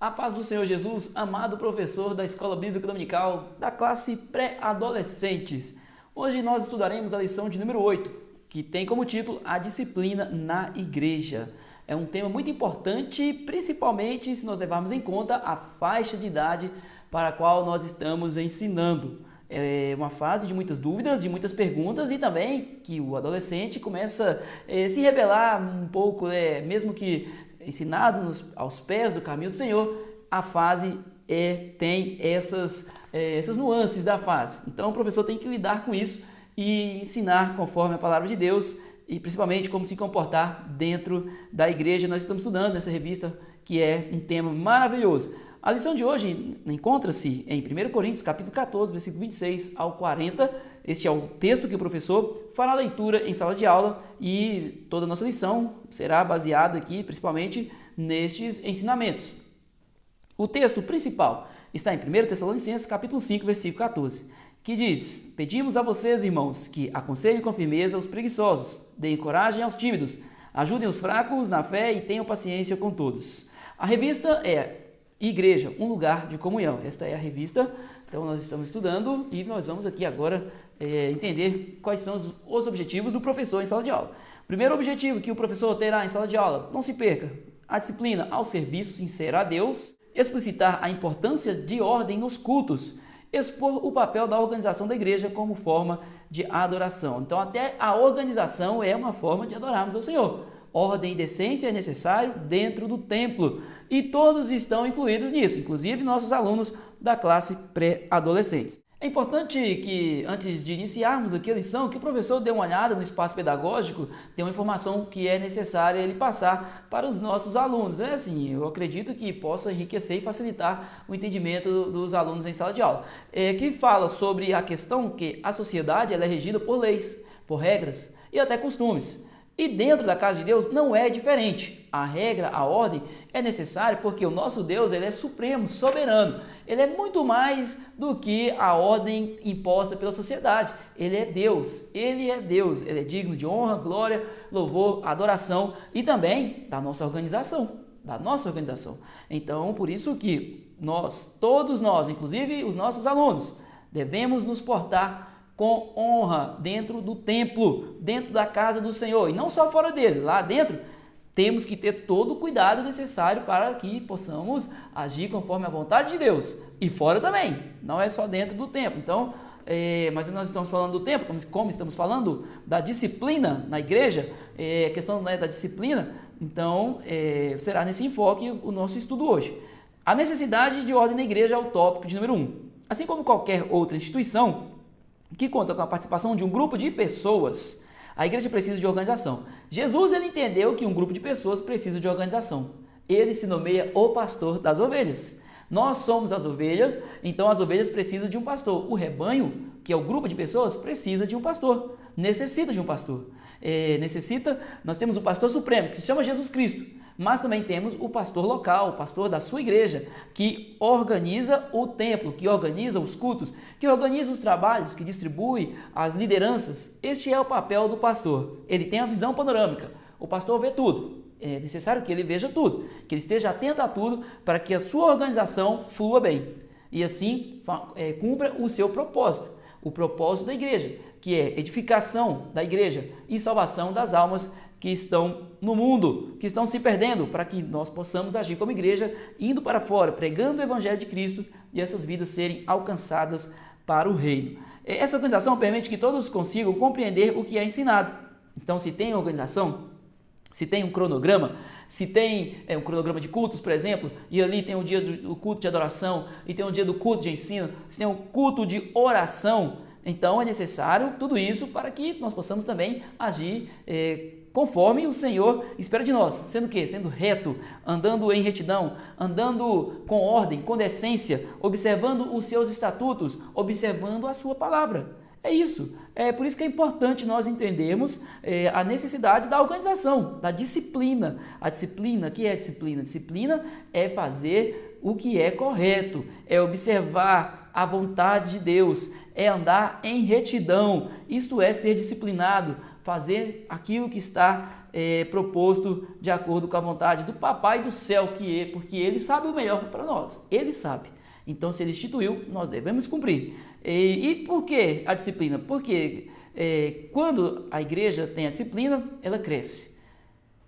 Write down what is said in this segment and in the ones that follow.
A paz do Senhor Jesus, amado professor da Escola Bíblica Dominical da classe pré-adolescentes. Hoje nós estudaremos a lição de número 8, que tem como título A Disciplina na Igreja. É um tema muito importante, principalmente se nós levarmos em conta a faixa de idade para a qual nós estamos ensinando. É uma fase de muitas dúvidas, de muitas perguntas e também que o adolescente começa a se rebelar um pouco, mesmo que ensinado aos pés do caminho do Senhor, a fase tem essas nuances da fase. Então o professor tem que lidar com isso e ensinar conforme a palavra de Deus e principalmente como se comportar dentro da igreja. Nós estamos estudando nessa revista que é um tema maravilhoso. A lição de hoje encontra-se em 1 Coríntios, capítulo 14, versículo 26 ao 40. Este é o texto que o professor fará a leitura em sala de aula e toda a nossa lição será baseada aqui, principalmente, nestes ensinamentos. O texto principal está em 1 Tessalonicenses, capítulo 5, versículo 14, que diz: Pedimos a vocês, irmãos, que aconselhem com firmeza os preguiçosos, deem coragem aos tímidos, ajudem os fracos na fé e tenham paciência com todos. A revista é Igreja, um lugar de comunhão. Esta é a revista, então nós estamos estudando e nós vamos aqui agora entender quais são os objetivos do professor em sala de aula. Primeiro objetivo que o professor terá em sala de aula, não se perca, a disciplina ao serviço sincero a Deus, explicitar a importância de ordem nos cultos, expor o papel da organização da igreja como forma de adoração. Então até a organização é uma forma de adorarmos ao Senhor. Ordem e decência é necessário dentro do templo e todos estão incluídos nisso, inclusive nossos alunos da classe pré-adolescentes. É importante que, antes de iniciarmos aqui a lição, que o professor dê uma olhada no espaço pedagógico, dê uma informação que é necessária ele passar para os nossos alunos. É assim, eu acredito que possa enriquecer e facilitar o entendimento dos alunos em sala de aula. Que fala sobre a questão que a sociedade ela é regida por leis, por regras e até costumes. E dentro da casa de Deus não é diferente. A regra, a ordem é necessária porque o nosso Deus ele é supremo, soberano. Ele é muito mais do que a ordem imposta pela sociedade. Ele é Deus, ele é digno de honra, glória, louvor, adoração e também da nossa organização, Então, por isso que todos nós, inclusive os nossos alunos, devemos nos portar com honra dentro do templo, dentro da casa do Senhor, e não só fora dele, lá dentro temos que ter todo o cuidado necessário para que possamos agir conforme a vontade de Deus, e fora também, não é só dentro do templo. Então, mas nós estamos falando do templo, como estamos falando da disciplina na igreja, a questão da disciplina, então será nesse enfoque o nosso estudo hoje. A necessidade de ordem na igreja é o tópico de número 1. Assim como qualquer outra instituição que conta com a participação de um grupo de pessoas, a igreja precisa de organização. Jesus ele entendeu que um grupo de pessoas precisa de organização. Ele se nomeia o pastor das ovelhas. Nós somos as ovelhas, então as ovelhas precisam de um pastor. O rebanho, que é o grupo de pessoas, precisa de um pastor, necessita de um pastor. Nós temos o pastor supremo, que se chama Jesus Cristo. Mas também temos o pastor local, o pastor da sua igreja, que organiza o templo, que organiza os cultos, que organiza os trabalhos, que distribui as lideranças. Este é o papel do pastor. Ele tem a visão panorâmica. O pastor vê tudo. É necessário que ele veja tudo, que ele esteja atento a tudo para que a sua organização flua bem e assim cumpra o seu propósito, o propósito da igreja, que é edificação da igreja e salvação das almas que estão no mundo, que estão se perdendo, para que nós possamos agir como igreja, indo para fora, pregando o Evangelho de Cristo e essas vidas serem alcançadas para o reino. Essa organização permite que todos consigam compreender o que é ensinado. Então, se tem organização, se tem um cronograma, se tem um cronograma de cultos, por exemplo, e ali tem o dia do culto de adoração, e tem o dia do culto de ensino, se tem um culto de oração, então é necessário tudo isso para que nós possamos também agir conforme o Senhor espera de nós, sendo o quê? Sendo reto, andando em retidão, andando com ordem, com decência, observando os seus estatutos, observando a sua palavra. É isso. É por isso que é importante nós entendermos a necessidade da organização, da disciplina. A disciplina, o que é a disciplina? A disciplina é fazer o que é correto, é observar a vontade de Deus, é andar em retidão, isto é, ser disciplinado, fazer aquilo que está proposto de acordo com a vontade do Papai do céu, porque Ele sabe o melhor para nós, Ele sabe. Então, se Ele instituiu, nós devemos cumprir. E por que a disciplina? Porque quando a igreja tem a disciplina, ela cresce.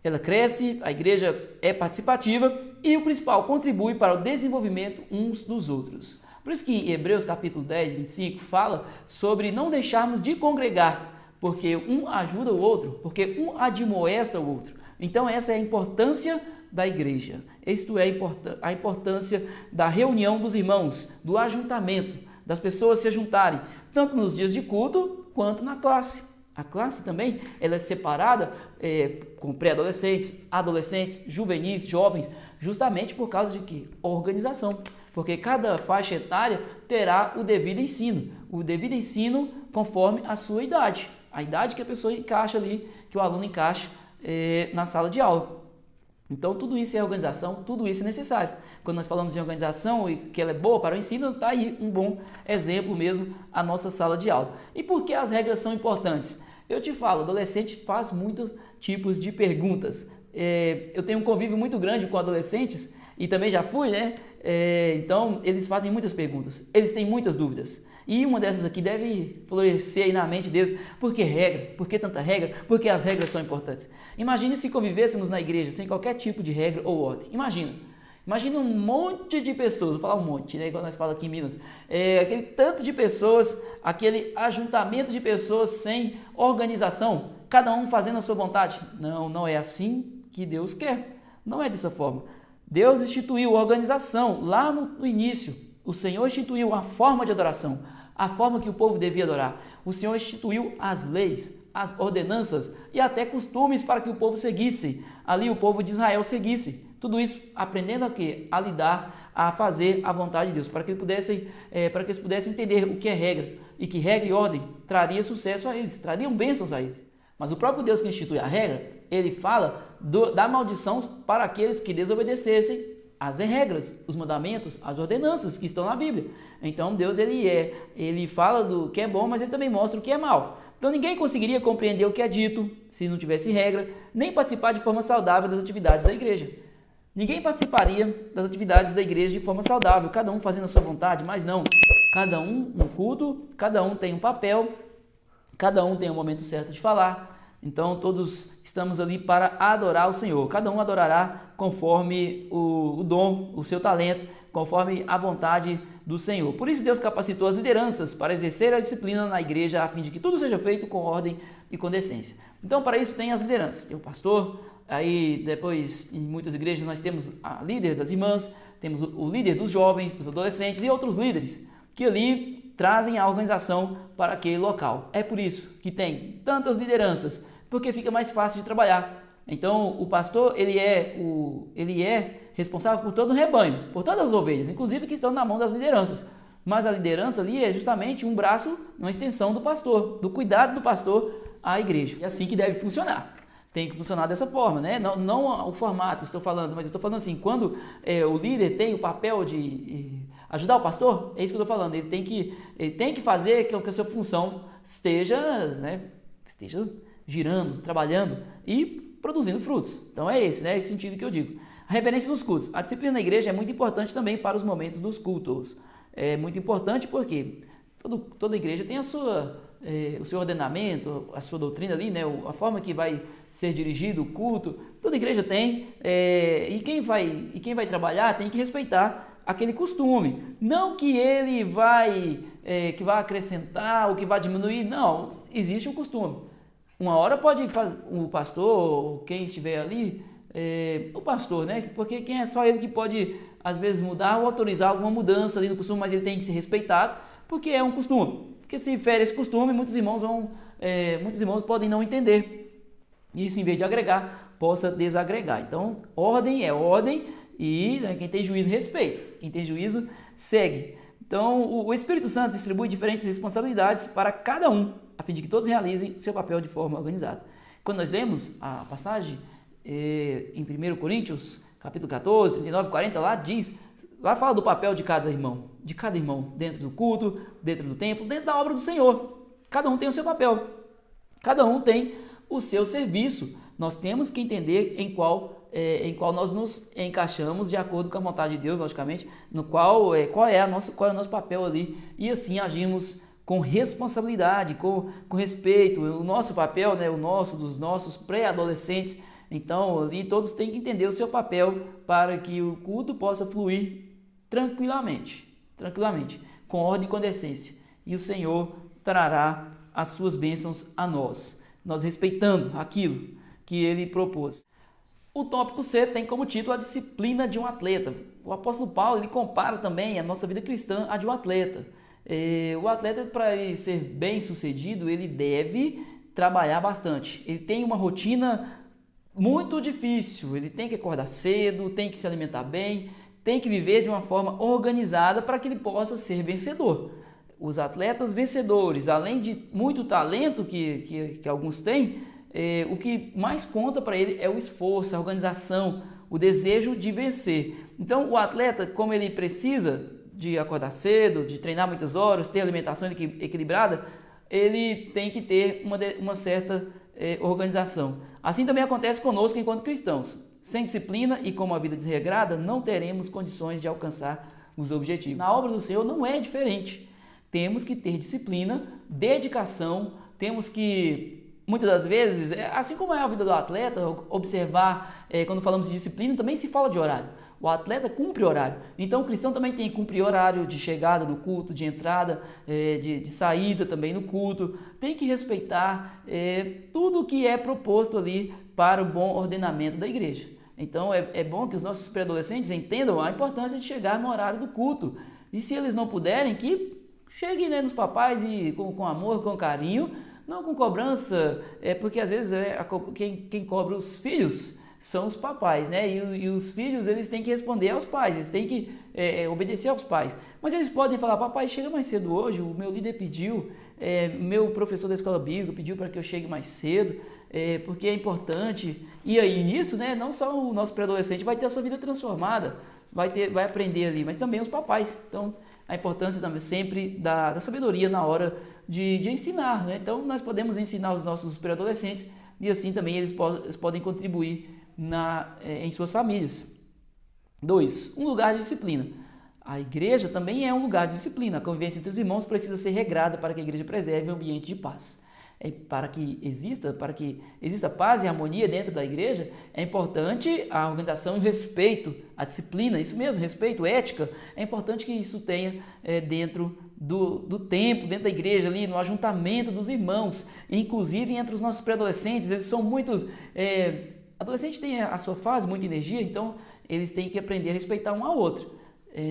Ela cresce, a igreja é participativa e o principal, contribui para o desenvolvimento uns dos outros. Por isso que em Hebreus capítulo 10, 25 fala sobre não deixarmos de congregar, porque um ajuda o outro, porque um admoesta o outro. Então essa é a importância da igreja. Isto é a importância da reunião dos irmãos, do ajuntamento, das pessoas se juntarem, tanto nos dias de culto quanto na classe. A classe também ela é separada com pré-adolescentes, adolescentes, juvenis, jovens, justamente por causa de quê? Organização. Porque cada faixa etária terá o devido ensino conforme a sua idade, a idade que a pessoa encaixa ali, que o aluno encaixa na sala de aula. Então tudo isso é organização, tudo isso é necessário. Quando nós falamos em organização e que ela é boa para o ensino, está aí um bom exemplo mesmo a nossa sala de aula. E por que as regras são importantes? Eu te falo, o adolescente faz muitos tipos de perguntas. Eu tenho um convívio muito grande com adolescentes e também já fui, né? Então eles fazem muitas perguntas, eles têm muitas dúvidas. E uma dessas aqui deve florescer aí na mente deles. Por que regra? Por que tanta regra? Porque as regras são importantes. Imagine se convivêssemos na igreja sem qualquer tipo de regra ou ordem. Imagina um monte de pessoas, vou falar um monte, né? Quando nós falamos aqui em Minas. Aquele tanto de pessoas, aquele ajuntamento de pessoas sem organização, cada um fazendo a sua vontade. Não é assim que Deus quer. Não é dessa forma. Deus instituiu organização lá no início. O Senhor instituiu a forma de adoração, a forma que o povo devia adorar. O Senhor instituiu as leis, as ordenanças e até costumes para que o povo seguisse. Ali o povo de Israel seguisse. Tudo isso aprendendo a quê? A lidar, a fazer a vontade de Deus, para que eles pudessem entender o que é regra e que regra e ordem traria sucesso a eles, trariam bênçãos a eles. Mas o próprio Deus que institui a regra, ele fala da maldição para aqueles que desobedecessem as regras, os mandamentos, as ordenanças que estão na Bíblia. Então Deus ele fala do que é bom, mas ele também mostra o que é mal. Então ninguém conseguiria compreender o que é dito se não tivesse regra, nem participar de forma saudável das atividades da igreja. Ninguém participaria das atividades da igreja de forma saudável, cada um fazendo a sua vontade, mas não. Cada um no culto, cada um tem um papel, cada um tem um momento certo de falar. Então todos estamos ali para adorar o Senhor. Cada um adorará conforme o dom, o seu talento, conforme a vontade do Senhor. Por isso Deus capacitou as lideranças para exercer a disciplina na igreja, a fim de que tudo seja feito com ordem e com decência. Então para isso tem as lideranças. Tem o pastor, aí depois em muitas igrejas nós temos a líder das irmãs, temos o líder dos jovens, dos adolescentes e outros líderes que ali trazem a organização para aquele local. É por isso que tem tantas lideranças, porque fica mais fácil de trabalhar. Então, o pastor, ele é responsável por todo o rebanho, por todas as ovelhas, inclusive que estão na mão das lideranças. Mas a liderança ali é justamente um braço, uma extensão do pastor, do cuidado do pastor à igreja. É assim que deve funcionar. Tem que funcionar dessa forma, né? Não o formato, estou falando, mas eu estou falando assim, quando o líder tem o papel de ajudar o pastor, é isso que eu estou falando, ele tem que fazer com que a sua função esteja girando, trabalhando e produzindo frutos. Então é esse sentido que eu digo. A reverência dos cultos. A disciplina na igreja é muito importante também para os momentos dos cultos. É muito importante porque toda igreja tem o seu ordenamento, a sua doutrina ali, né? A forma que vai ser dirigido o culto. Toda igreja tem, e quem vai trabalhar tem que respeitar aquele costume. Não que ele vai acrescentar ou que vai diminuir, não. Existe um costume. Uma hora pode fazer o pastor, ou quem estiver ali, o pastor, né? Porque quem é só ele que pode, às vezes, mudar ou autorizar alguma mudança ali no costume, mas ele tem que ser respeitado, porque é um costume. Porque se fere esse costume, muitos irmãos podem não entender. Isso, em vez de agregar, possa desagregar. Então, ordem é ordem e quem tem juízo respeita. Quem tem juízo segue. Então, o Espírito Santo distribui diferentes responsabilidades para cada um, a fim de que todos realizem seu papel de forma organizada. Quando nós lemos a passagem em 1 Coríntios, capítulo 14, 39, 40, lá fala do papel de cada irmão dentro do culto, dentro do templo, dentro da obra do Senhor. Cada um tem o seu papel, cada um tem o seu serviço. Nós temos que entender em qual nós nos encaixamos de acordo com a vontade de Deus, logicamente, no qual é o nosso papel ali, e assim agimos com responsabilidade, com respeito. O nosso papel, né, dos nossos pré-adolescentes. Então, ali todos têm que entender o seu papel para que o culto possa fluir tranquilamente, com ordem e com decência. E o Senhor trará as suas bênçãos a nós respeitando aquilo que Ele propôs. O tópico C tem como título a disciplina de um atleta. O apóstolo Paulo ele compara também a nossa vida cristã à de um atleta. O atleta, para ele ser bem sucedido, ele deve trabalhar bastante. Ele tem uma rotina muito difícil, ele tem que acordar cedo, tem que se alimentar bem, tem que viver de uma forma organizada para que ele possa ser vencedor. Os atletas vencedores, além de muito talento que alguns têm, o que mais conta para ele é o esforço, a organização, o desejo de vencer. Então, o atleta, como ele precisa de acordar cedo, de treinar muitas horas, ter alimentação equilibrada, ele tem que ter uma certa organização. Assim também acontece conosco enquanto cristãos. Sem disciplina e com uma vida desregrada, não teremos condições de alcançar os objetivos. Na obra do Senhor não é diferente. Temos que ter disciplina, dedicação, temos que, muitas das vezes, assim como é a vida do atleta, observar, quando falamos de disciplina, também se fala de horário. O atleta cumpre horário, então o cristão também tem que cumprir horário de chegada no culto, de entrada, de saída também no culto, tem que respeitar tudo o que é proposto ali para o bom ordenamento da igreja. Então é bom que os nossos pré-adolescentes entendam a importância de chegar no horário do culto, e se eles não puderem, que cheguem, né, nos papais e com amor, com carinho, não com cobrança, porque às vezes quem cobra os filhos são os papais, né? E os filhos eles têm que responder aos pais, eles têm que obedecer aos pais. Mas eles podem falar: papai, chega mais cedo hoje, o meu líder pediu, meu professor da escola bíblica pediu para que eu chegue mais cedo, porque é importante. E aí nisso, né, não só o nosso pré-adolescente vai ter a sua vida transformada, vai aprender ali, mas também os papais. Então, a importância também sempre da sabedoria na hora de ensinar, né? Então, nós podemos ensinar os nossos pré-adolescentes e assim também eles podem contribuir em suas famílias. 2. Um lugar de disciplina. A igreja também é um lugar de disciplina. A convivência entre os irmãos precisa ser regrada para que a igreja preserve um ambiente de paz. Para que exista paz e harmonia dentro da igreja, é importante a organização e o respeito, a disciplina, isso mesmo, respeito, ética. É importante que isso tenha dentro do templo, dentro da igreja, ali no ajuntamento dos irmãos, inclusive entre os nossos pré-adolescentes. Eles são muitos... adolescentes têm a sua fase, muita energia, então eles têm que aprender a respeitar um ao outro.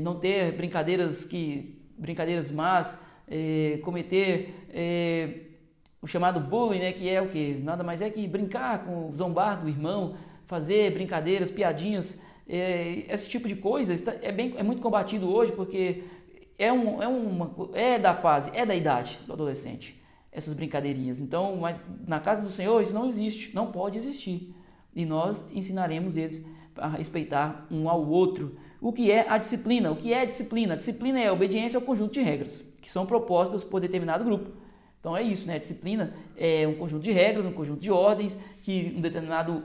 Não ter brincadeiras más, cometer o chamado bullying, né, que é o quê? Nada mais é que brincar, zombar do irmão, fazer brincadeiras, piadinhas, esse tipo de coisa é muito combatido hoje, porque é da fase, é da idade do adolescente, essas brincadeirinhas. Então, mas na casa do Senhor isso não existe, não pode existir. E nós ensinaremos eles a respeitar um ao outro. O que é a disciplina? O que é a disciplina? A disciplina é a obediência ao conjunto de regras que são propostas por determinado grupo. Então é isso, né? A disciplina é um conjunto de regras, um conjunto de ordens que um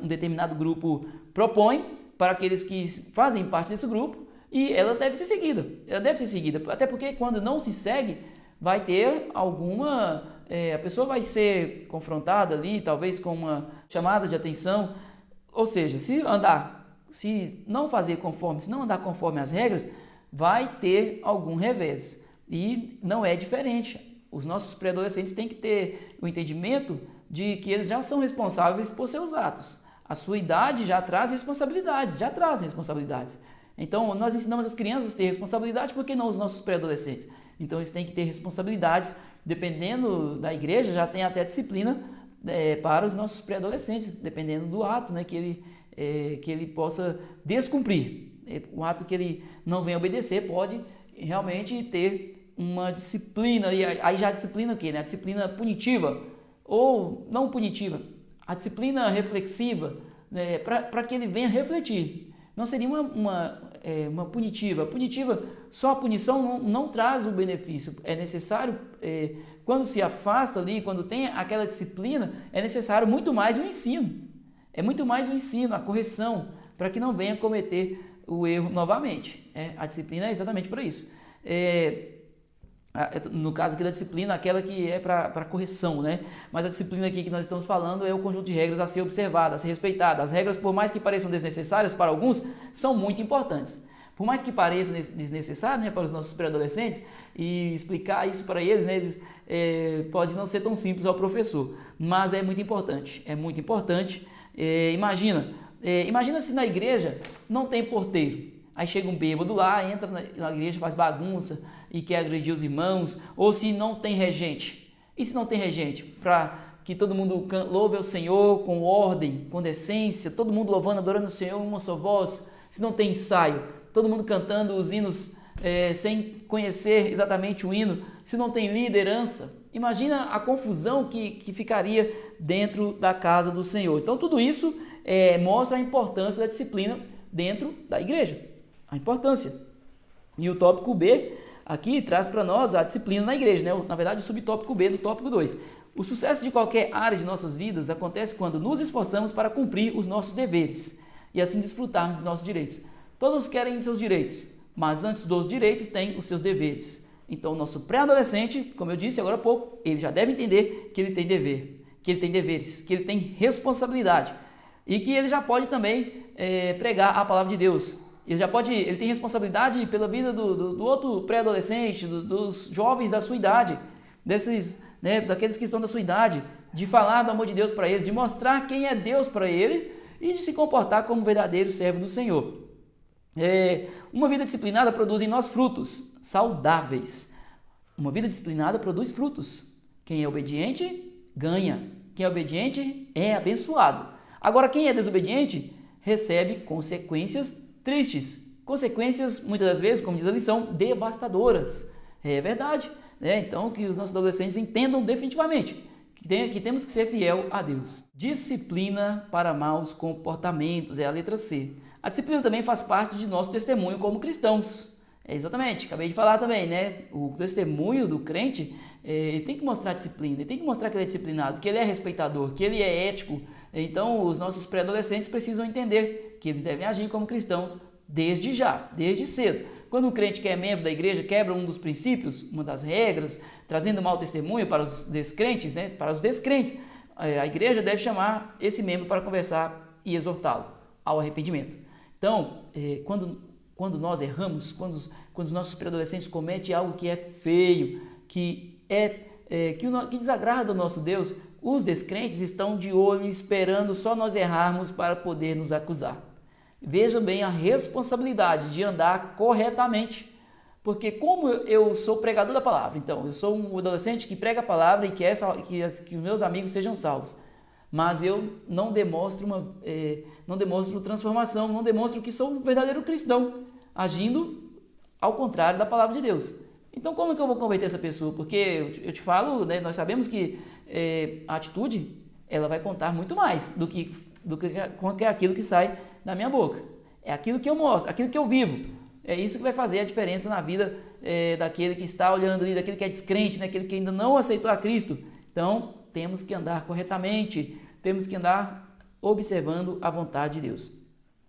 determinado grupo propõe para aqueles que fazem parte desse grupo, e ela deve ser seguida. Até porque quando não se segue, vai ter a pessoa vai ser confrontada ali, talvez com uma chamada de atenção. Ou seja, se não andar conforme as regras, vai ter algum revés. E não é diferente. Os nossos pré-adolescentes têm que ter o entendimento de que eles já são responsáveis por seus atos. A sua idade já trazem responsabilidades. Então, nós ensinamos as crianças a ter responsabilidade, por que não os nossos pré-adolescentes? Então, eles têm que ter responsabilidades. Dependendo da igreja, já tem até disciplina para os nossos pré-adolescentes, dependendo do ato, né, que ele possa descumprir. O ato que ele não vem obedecer pode realmente ter uma disciplina, e aí já a disciplina o quê? Né? A disciplina punitiva, ou não punitiva, a disciplina reflexiva, né? Para que ele venha refletir. Não seria uma punitiva. Só a punição não traz o benefício. É necessário, quando se afasta ali, quando tem aquela disciplina, é necessário muito mais o ensino. É muito mais o ensino, a correção, para que não venha cometer o erro novamente. A disciplina é exatamente para isso. No caso aqui da disciplina, aquela que é para correção, né? Mas a disciplina aqui que nós estamos falando é o conjunto de regras a ser observado, a ser respeitado. As regras, por mais que pareçam desnecessárias para alguns, são muito importantes. Por mais que pareça desnecessário, né, para os nossos pré-adolescentes, e explicar isso para eles, né, pode não ser tão simples ao professor, mas é muito importante. É muito importante. Imagina se na igreja não tem porteiro. Aí chega um bêbado lá, entra na igreja, faz bagunça e quer agredir os irmãos, ou se não tem regente. E se não tem regente? Para que todo mundo louve ao Senhor com ordem, com decência, todo mundo louvando, adorando o Senhor em uma só voz. Se não tem ensaio, todo mundo cantando os hinos sem conhecer exatamente o hino. Se não tem liderança, imagina a confusão que ficaria dentro da casa do Senhor. Então tudo isso mostra a importância da disciplina dentro da igreja. A importância. E o tópico B aqui traz para nós a disciplina na igreja, né? Na verdade, o subtópico B do tópico 2. O sucesso de qualquer área de nossas vidas acontece quando nos esforçamos para cumprir os nossos deveres e assim desfrutarmos dos nossos direitos. Todos querem seus direitos, mas antes dos direitos tem os seus deveres. Então, o nosso pré-adolescente, como eu disse agora há pouco, ele já deve entender que ele tem dever, que ele tem deveres, que ele tem responsabilidade e que ele já pode também pregar a palavra de Deus. Ele tem responsabilidade pela vida do outro pré-adolescente, dos jovens da sua idade, daqueles que estão da sua idade, de falar do amor de Deus para eles, de mostrar quem é Deus para eles e de se comportar como verdadeiro servo do Senhor. Uma vida disciplinada produz em nós frutos saudáveis. Uma vida disciplinada produz frutos. Quem é obediente, ganha. Quem é obediente é abençoado. Agora, quem é desobediente, recebe consequências tristes, consequências, muitas das vezes, como diz a lição, devastadoras. É verdade, né? Então, que os nossos adolescentes entendam definitivamente que temos que ser fiel a Deus. Disciplina para maus comportamentos, é a letra C. A disciplina também faz parte de nosso testemunho como cristãos. Exatamente, acabei de falar também, né? O testemunho do crente, ele tem que mostrar disciplina, ele tem que mostrar que ele é disciplinado, que ele é respeitador, que ele é ético. Então, os nossos pré-adolescentes precisam entender que eles devem agir como cristãos desde já, desde cedo. Quando um crente que é membro da igreja quebra um dos princípios, uma das regras, trazendo mau testemunho para os descrentes, né? Para os descrentes, a igreja deve chamar esse membro para conversar e exortá-lo ao arrependimento. Então, quando nós erramos, quando os nossos pré-adolescentes cometem algo que é feio, que desagrada o nosso Deus, os descrentes estão de olho esperando só nós errarmos para poder nos acusar. Veja bem a responsabilidade de andar corretamente, porque como eu sou pregador da palavra, então eu sou um adolescente que prega a palavra e quer que os meus amigos sejam salvos, mas eu não demonstro transformação, não demonstro que sou um verdadeiro cristão, agindo ao contrário da palavra de Deus. Então como que eu vou converter essa pessoa? Porque eu te falo, né, nós sabemos que a atitude ela vai contar muito mais do que aquilo que sai da minha boca. É aquilo que eu mostro, aquilo que eu vivo. É isso que vai fazer a diferença na vida daquele que está olhando ali, daquele que é descrente, né, aquele que ainda não aceitou a Cristo. Então, temos que andar corretamente, temos que andar observando a vontade de Deus.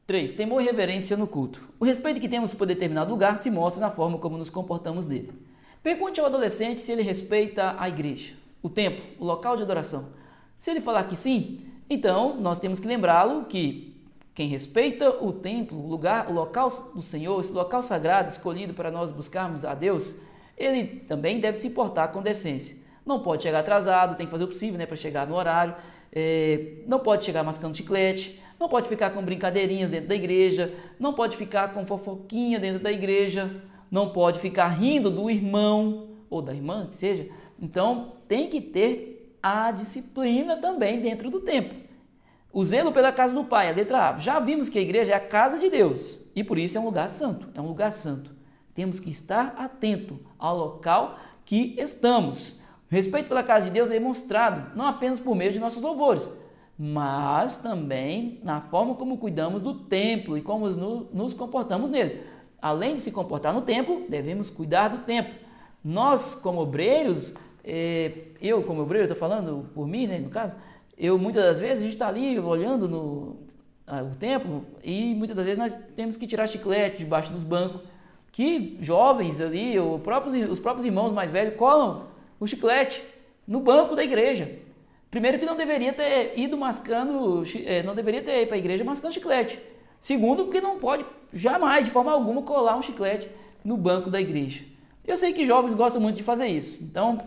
3. Temor e reverência no culto. O respeito que temos por determinado lugar se mostra na forma como nos comportamos nele. Pergunte ao adolescente se ele respeita a igreja, o templo, o local de adoração. Se ele falar que sim, então nós temos que lembrá-lo que quem respeita o templo, o local do Senhor, esse local sagrado escolhido para nós buscarmos a Deus, ele também deve se portar com decência. Não pode chegar atrasado, tem que fazer o possível, né, para chegar no horário, não pode chegar mascando chiclete, não pode ficar com brincadeirinhas dentro da igreja, não pode ficar com fofoquinha dentro da igreja, não pode ficar rindo do irmão ou da irmã, que seja. Então, tem que ter a disciplina também dentro do templo. O zelo pela casa do Pai, a letra A. Já vimos que a igreja é a casa de Deus e por isso é um lugar santo, é um lugar santo. Temos que estar atento ao local que estamos. O respeito pela casa de Deus é demonstrado não apenas por meio de nossos louvores, mas também na forma como cuidamos do templo e como nos comportamos nele. Além de se comportar no templo, devemos cuidar do templo. Nós, como obreiros, eu como obreiro, estou falando por mim, né, no caso, muitas das vezes a gente está ali olhando o templo e muitas das vezes nós temos que tirar chiclete debaixo dos bancos, que jovens ali, os próprios irmãos mais velhos colam o chiclete no banco da igreja. Primeiro que não deveria ter ido não deveria ter ido para a igreja mascando chiclete. Segundo, porque não pode jamais, de forma alguma, colar um chiclete no banco da igreja. Eu sei que jovens gostam muito de fazer isso, então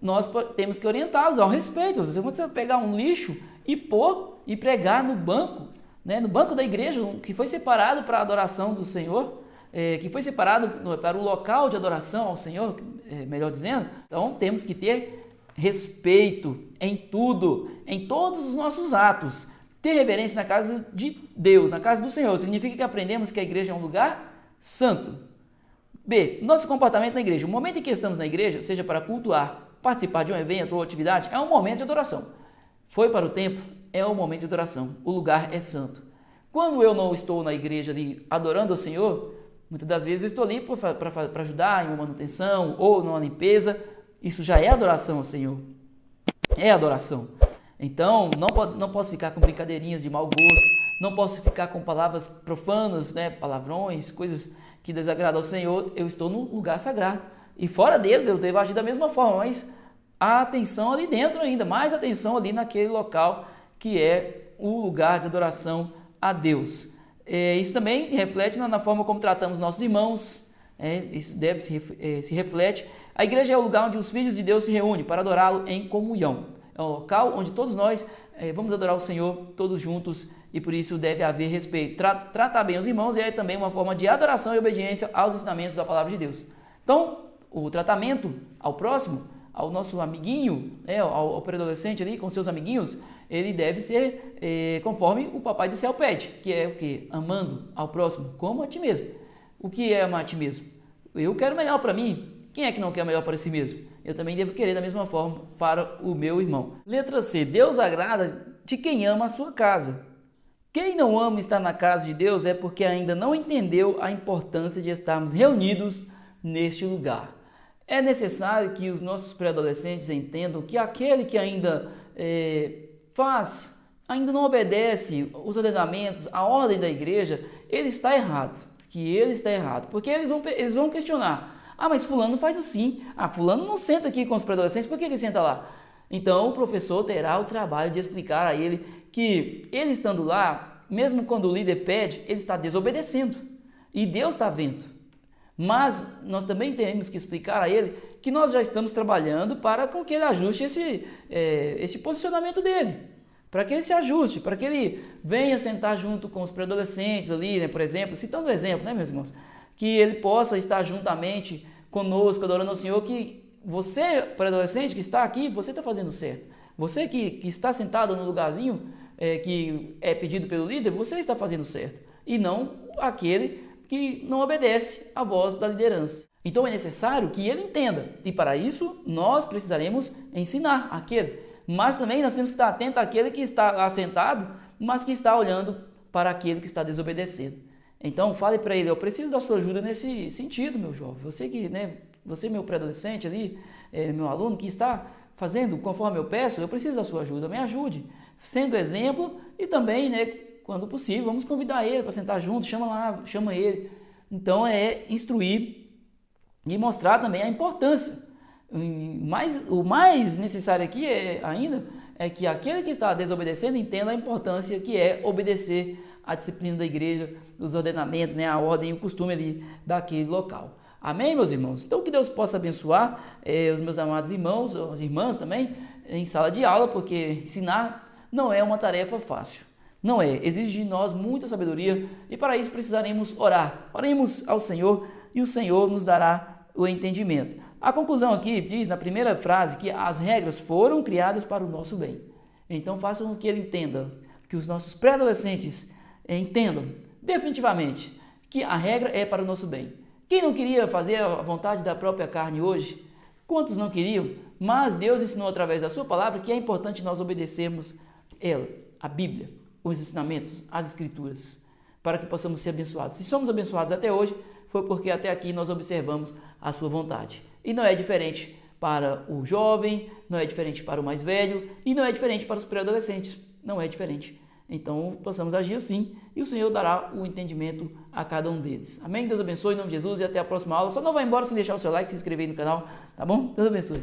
nós temos que orientá-los ao respeito. Você vai pegar um lixo e pregar no banco, né, no banco da igreja, que foi separado para a adoração do Senhor, que foi separado para o local de adoração ao Senhor, melhor dizendo. Então temos que ter respeito em tudo, em todos os nossos atos. Ter reverência na casa de Deus, na casa do Senhor, significa que aprendemos que a igreja é um lugar santo. B. Nosso comportamento na igreja. O momento em que estamos na igreja, seja para cultuar, participar de um evento ou atividade, é um momento de adoração. Foi para o templo, é um momento de adoração. O lugar é santo. Quando eu não estou na igreja ali adorando ao Senhor, muitas das vezes eu estou ali para ajudar em uma manutenção ou numa limpeza. Isso já é adoração ao Senhor. É adoração. Então, não posso ficar com brincadeirinhas de mau gosto, não posso ficar com palavras profanas, né, palavrões, coisas que desagradam ao Senhor. Eu estou num lugar sagrado. E fora dele, eu devo agir da mesma forma, mas a atenção ali dentro ainda, mais atenção ali naquele local que é o lugar de adoração a Deus. Isso também reflete na forma como tratamos nossos irmãos, isso deve se reflete. A igreja é o lugar onde os filhos de Deus se reúnem para adorá-lo em comunhão. É um local onde todos nós vamos adorar o Senhor todos juntos e por isso deve haver respeito. Tratar bem os irmãos é também uma forma de adoração e obediência aos ensinamentos da palavra de Deus. Então, o tratamento ao próximo, ao nosso amiguinho, ao pré-adolescente ali com seus amiguinhos, ele deve ser conforme o Papai do Céu pede, que é o quê? Amando ao próximo como a ti mesmo. O que é amar a ti mesmo? Eu quero melhor para mim. Quem é que não quer melhor para si mesmo? Eu também devo querer da mesma forma para o meu irmão. Letra C. Deus agrada de quem ama a sua casa. Quem não ama estar na casa de Deus é porque ainda não entendeu a importância de estarmos reunidos neste lugar. É necessário que os nossos pré-adolescentes entendam que aquele que ainda ainda não obedece os ordenamentos, a ordem da igreja, ele está errado. Porque eles vão questionar. Ah, mas fulano faz assim. Ah, fulano não senta aqui com os pré-adolescentes, por que ele senta lá? Então o professor terá o trabalho de explicar a ele que ele estando lá, mesmo quando o líder pede, ele está desobedecendo. E Deus está vendo. Mas nós também temos que explicar a ele que nós já estamos trabalhando para com que ele ajuste esse posicionamento dele. Para que ele se ajuste, para que ele venha sentar junto com os pré-adolescentes ali, né, por exemplo, citando um exemplo, né, meus irmãos? Que ele possa estar juntamente conosco, adorando ao Senhor, que você, pré-adolescente que está aqui, você está fazendo certo. Você que está sentado no lugarzinho que é pedido pelo líder, você está fazendo certo. E não aquele que não obedece à voz da liderança. Então é necessário que ele entenda. E para isso, nós precisaremos ensinar aquele. Mas também nós temos que estar atento àquele que está lá sentado, mas que está olhando para aquele que está desobedecendo. Então, fale para ele, eu preciso da sua ajuda nesse sentido, meu jovem. Você meu pré-adolescente ali, meu aluno que está fazendo conforme eu peço, eu preciso da sua ajuda, me ajude. Sendo exemplo e também, né, quando possível, vamos convidar ele para sentar junto, chama ele. Então, é instruir e mostrar também a importância. O mais necessário aqui ainda é que aquele que está desobedecendo entenda a importância que é obedecer a disciplina da igreja, os ordenamentos, né, a ordem e o costume ali daquele local. Amém, meus irmãos? Então que Deus possa abençoar os meus amados irmãos, as irmãs também, em sala de aula, porque ensinar não é uma tarefa fácil. Não é, exige de nós muita sabedoria e para isso precisaremos orar. Oremos ao Senhor e o Senhor nos dará o entendimento. A conclusão aqui diz na primeira frase que as regras foram criadas para o nosso bem. Então façam com que ele entenda, que os nossos pré-adolescentes entendam definitivamente que a regra é para o nosso bem. Quem não queria fazer a vontade da própria carne hoje, Quantos não queriam? Mas Deus ensinou através da sua palavra que é importante nós obedecermos ela, a Bíblia, os ensinamentos, as Escrituras, para que possamos ser abençoados. Se somos abençoados até hoje, foi porque até aqui nós observamos a sua vontade. E não é diferente para o jovem, não é diferente para o mais velho e não é diferente para os pré-adolescentes. Não é diferente. Então, possamos agir assim e o Senhor dará o entendimento a cada um deles. Amém? Deus abençoe em nome de Jesus e até a próxima aula. Só não vá embora sem deixar o seu like, se inscrever aí no canal, tá bom? Deus abençoe.